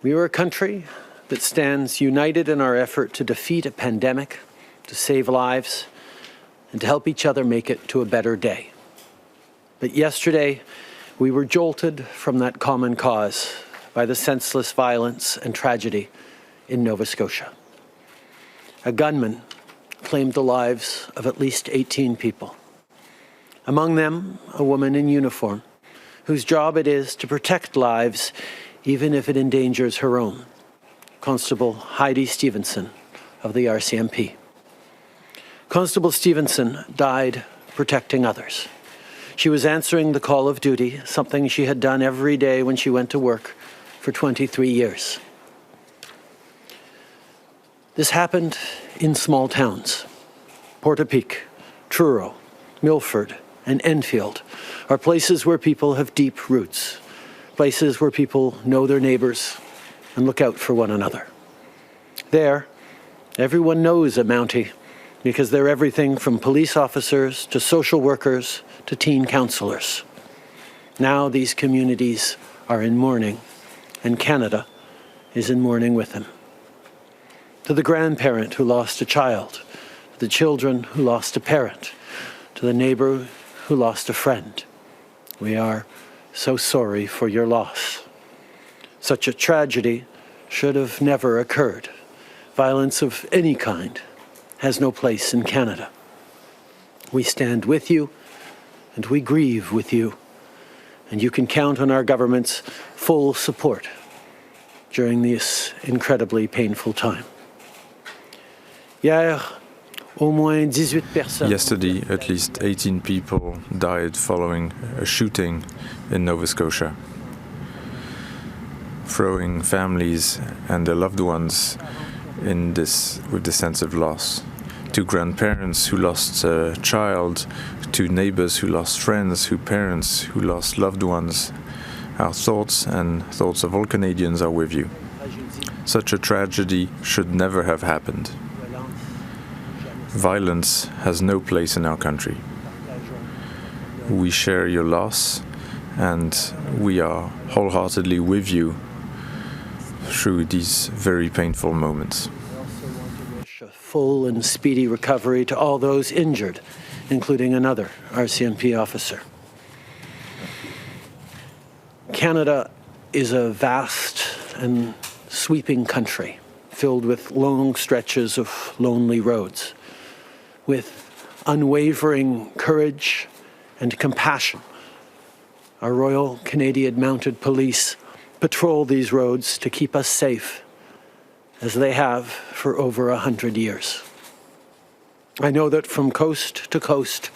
We are a country that stands united in our effort to defeat a pandemic, to save lives, and to help each other make it to a better day. But yesterday, we were jolted from that common cause by the senseless violence and tragedy in Nova Scotia. A gunman claimed the lives of at least 18 people. Among them, a woman in uniform, whose job it is to protect lives even if it endangers her own. Constable Heidi Stevenson of the RCMP. Constable Stevenson died protecting others. She was answering the call of duty, something she had done every day when she went to work for 23 years. This happened in small towns. Portapique, Truro, Milford, and Enfield are places where people have deep roots, places where people know their neighbours and look out for one another. There, everyone knows a Mountie because they're everything from police officers to social workers to teen counsellors. Now these communities are in mourning, and Canada is in mourning with them. To the grandparent who lost a child, to the children who lost a parent, to the neighbour who lost a friend, we are so sorry for your loss. Such a tragedy should have never occurred. Violence of any kind has no place in Canada. We stand with you and we grieve with you, and you can count on our government's full support during this incredibly painful time. Yesterday, at least 18 people died following a shooting in Nova Scotia, throwing families and their loved ones with the sense of loss. To grandparents who lost a child, to neighbors who lost friends, to parents who lost loved ones, our thoughts and thoughts of all Canadians are with you. Such a tragedy should never have happened. Violence has no place in our country. We share your loss, and we are wholeheartedly with you through these very painful moments. I also want to wish a full and speedy recovery to all those injured, including another RCMP officer. Canada is a vast and sweeping country filled with long stretches of lonely roads. With unwavering courage and compassion, our Royal Canadian Mounted Police patrol these roads to keep us safe, as they have for over 100 years. I know that from coast to coast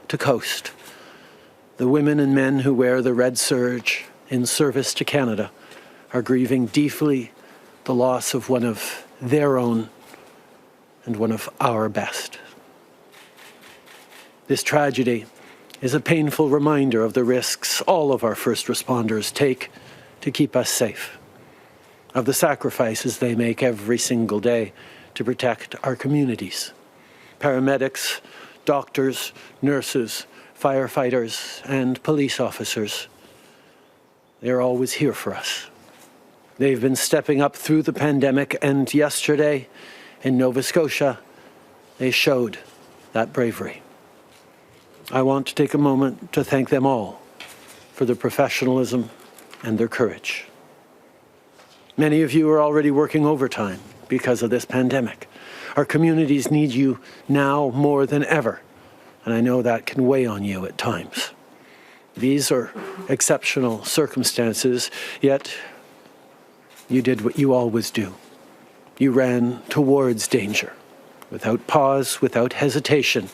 to coast, the women and men who wear the red serge in service to Canada are grieving deeply the loss of one of their own and one of our best. This tragedy is a painful reminder of the risks all of our first responders take to keep us safe, of the sacrifices they make every single day to protect our communities. Paramedics, doctors, nurses, firefighters, and police officers, they're always here for us. They've been stepping up through the pandemic, and yesterday in Nova Scotia, they showed that bravery. I want to take a moment to thank them all for their professionalism and their courage. Many of you are already working overtime because of this pandemic. Our communities need you now more than ever, and I know that can weigh on you at times. These are exceptional circumstances, yet you did what you always do. You ran towards danger. Without pause, without hesitation,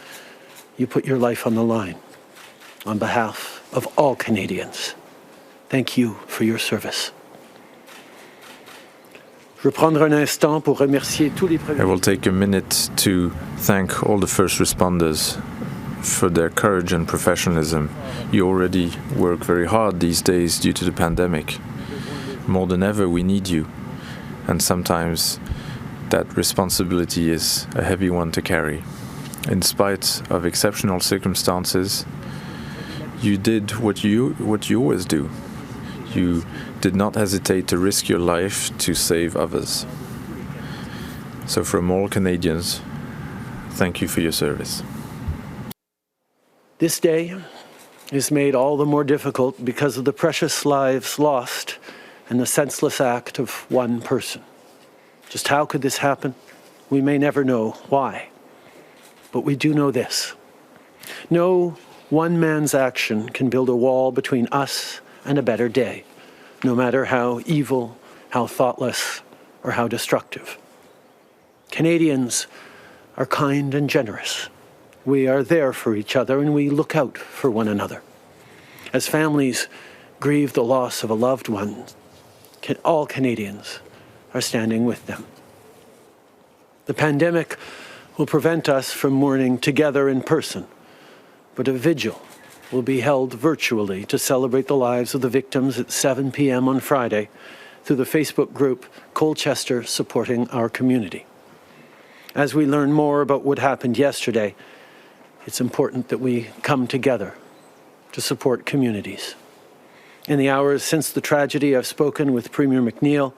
you put your life on the line. On behalf of all Canadians, thank you for your service. I will take a minute to thank all the first responders for their courage and professionalism. You already work very hard these days due to the pandemic. More than ever, we need you. And sometimes that responsibility is a heavy one to carry. In spite of exceptional circumstances, you did what you always do. You did not hesitate to risk your life to save others. So from all Canadians, thank you for your service. This day is made all the more difficult because of the precious lives lost and the senseless act of one person. Just how could this happen? We may never know why. But we do know this. No one man's action can build a wall between us and a better day, no matter how evil, how thoughtless, or how destructive. Canadians are kind and generous. We are there for each other and we look out for one another. As families grieve the loss of a loved one, all Canadians are standing with them. The pandemic will prevent us from mourning together in person, but a vigil will be held virtually to celebrate the lives of the victims at 7 p.m. on Friday through the Facebook group Colchester Supporting Our Community. As we learn more about what happened yesterday, it's important that we come together to support communities. In the hours since the tragedy, I've spoken with Premier McNeil,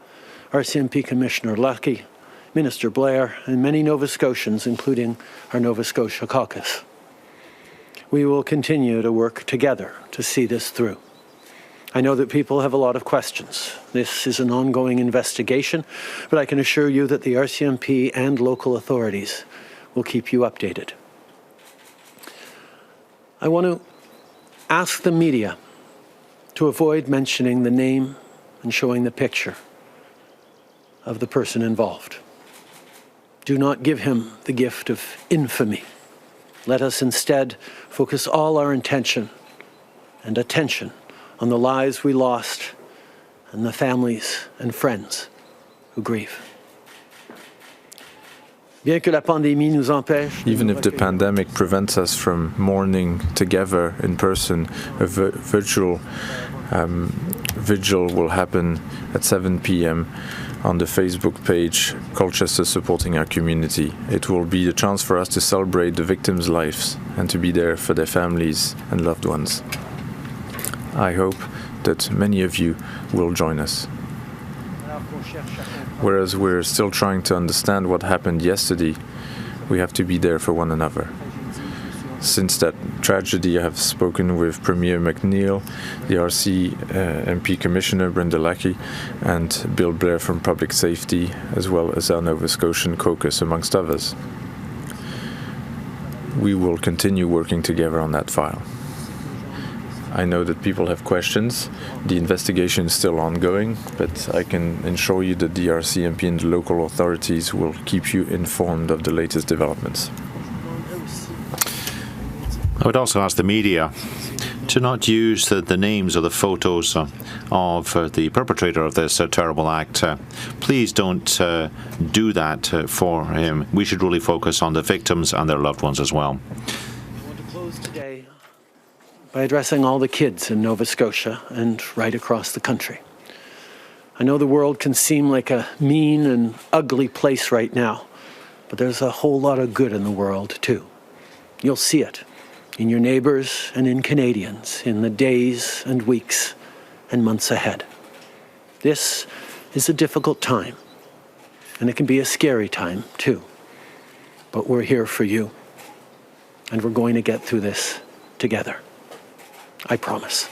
RCMP Commissioner Lucky, Minister Blair, and many Nova Scotians, including our Nova Scotia caucus. We will continue to work together to see this through. I know that people have a lot of questions. This is an ongoing investigation, but I can assure you that the RCMP and local authorities will keep you updated. I want to ask the media to avoid mentioning the name and showing the picture of the person involved. Do not give him the gift of infamy. Let us instead focus all our intention and attention on the lives we lost and the families and friends who grieve. Even if the pandemic prevents us from mourning together in person, a virtual vigil will happen at 7 p.m. on the Facebook page Colchester Supporting Our Community. It will be a chance for us to celebrate the victims' lives and to be there for their families and loved ones. I hope that many of you will join us. Whereas we're still trying to understand what happened yesterday, we have to be there for one another. Since that tragedy, I have spoken with Premier McNeil, the RCMP Commissioner Brenda Lackey, and Bill Blair from Public Safety, as well as our Nova Scotian caucus, amongst others. We will continue working together on that file. I know that people have questions. The investigation is still ongoing, but I can assure you that the RCMP and the local authorities will keep you informed of the latest developments. I would also ask the media to not use the names or the photos of the perpetrator of this terrible act. Please don't do that for him. We should really focus on the victims and their loved ones as well. I want to close today by addressing all the kids in Nova Scotia and right across the country. I know the world can seem like a mean and ugly place right now, but there's a whole lot of good in the world too. You'll see it in your neighbours and in Canadians in the days and weeks and months ahead. This is a difficult time, and it can be a scary time too. But we're here for you, and we're going to get through this together. I promise.